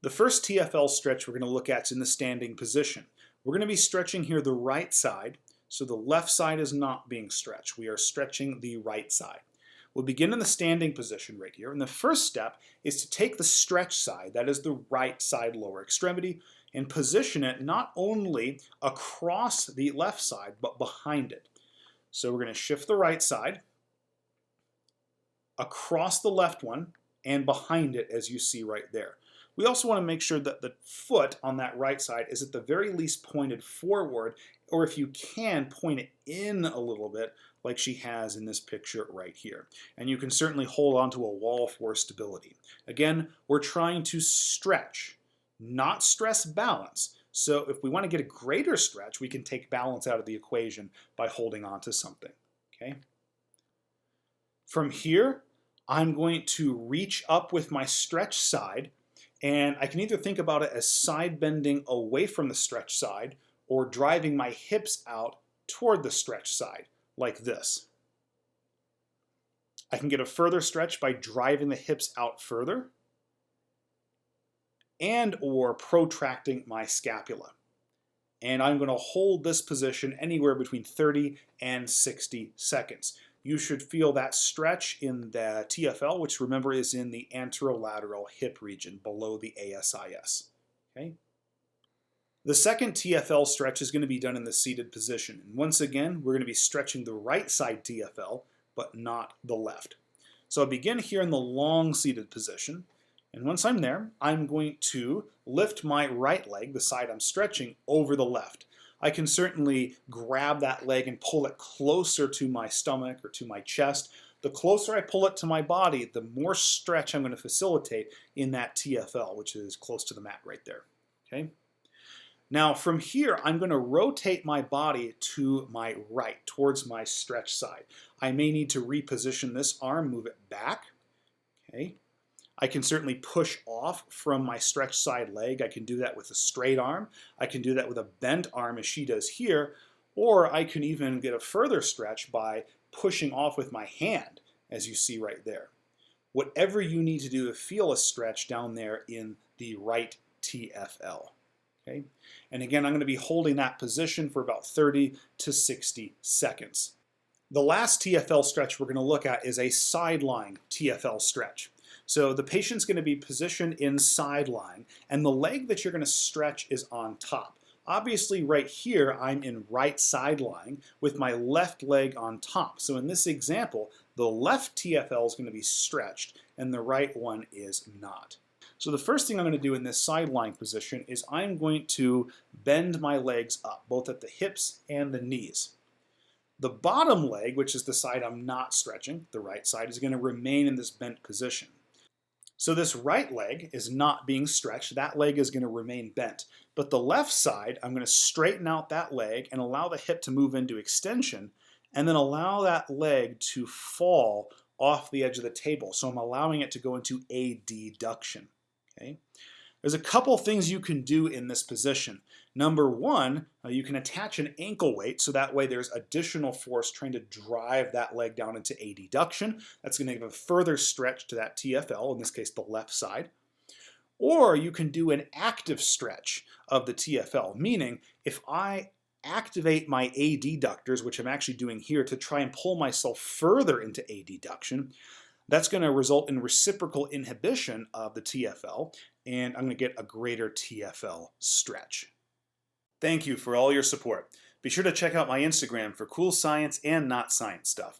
The first TFL stretch we're going to look at is in the standing position. We're going to be stretching here the right side, so the left side is not being stretched. We are stretching the right side. We'll begin in the standing position right here, and the first step is to take the stretch side, that is the right side lower extremity, and position it not only across the left side, but behind it. So we're going to shift the right side, across the left one, and behind it as you see right there. We also want to make sure that the foot on that right side is at the very least pointed forward, or if you can, point it in a little bit like she has in this picture right here. And you can certainly hold onto a wall for stability. Again, we're trying to stretch, not stress balance. So if we want to get a greater stretch, we can take balance out of the equation by holding onto something. Okay? From here, I'm going to reach up with my stretch side, and I can either think about it as side bending away from the stretch side or driving my hips out toward the stretch side, like this. I can get a further stretch by driving the hips out further and or protracting my scapula. And I'm going to hold this position anywhere between 30 and 60 seconds. You should feel that stretch in the TFL, which remember is in the anterolateral hip region below the ASIS. Okay? The second TFL stretch is going to be done in the seated position. And once again, we're going to be stretching the right side TFL, but not the left. So I'll begin here in the long seated position. And once I'm there, I'm going to lift my right leg, the side I'm stretching, over the left. I can certainly grab that leg and pull it closer to my stomach or to my chest. The closer I pull it to my body, the more stretch I'm going to facilitate in that TFL, which is close to the mat right there. Okay? Now from here, I'm going to rotate my body to my right, towards my stretch side. I may need to reposition this arm, move it back. Okay? I can certainly push off from my stretch side leg. I can do that with a straight arm. I can do that with a bent arm as she does here. Or I can even get a further stretch by pushing off with my hand, as you see right there. Whatever you need to do to feel a stretch down there in the right TFL. Okay? And again, I'm going to be holding that position for about 30 to 60 seconds. The last TFL stretch we're going to look at is a sideline TFL stretch. So the patient's going to be positioned in sideline, and the leg that you're going to stretch is on top. Obviously right here I'm in right sideline with my left leg on top. So in this example, the left TFL is going to be stretched and the right one is not. So the first thing I'm going to do in this sideline position is I'm going to bend my legs up, both at the hips and the knees. The bottom leg, which is the side I'm not stretching, the right side, is going to remain in this bent position. So this right leg is not being stretched. That leg is going to remain bent. But the left side, I'm going to straighten out that leg and allow the hip to move into extension, and then allow that leg to fall off the edge of the table. So I'm allowing it to go into adduction. Okay? There's a couple things you can do in this position. Number one, you can attach an ankle weight so that way there's additional force trying to drive that leg down into adduction. That's going to give a further stretch to that TFL, in this case the left side. Or you can do an active stretch of the TFL, meaning if I activate my adductors, which I'm actually doing here to try and pull myself further into adduction, that's going to result in reciprocal inhibition of the TFL, and I'm going to get a greater TFL stretch. Thank you for all your support. Be sure to check out my Instagram for cool science and not science stuff.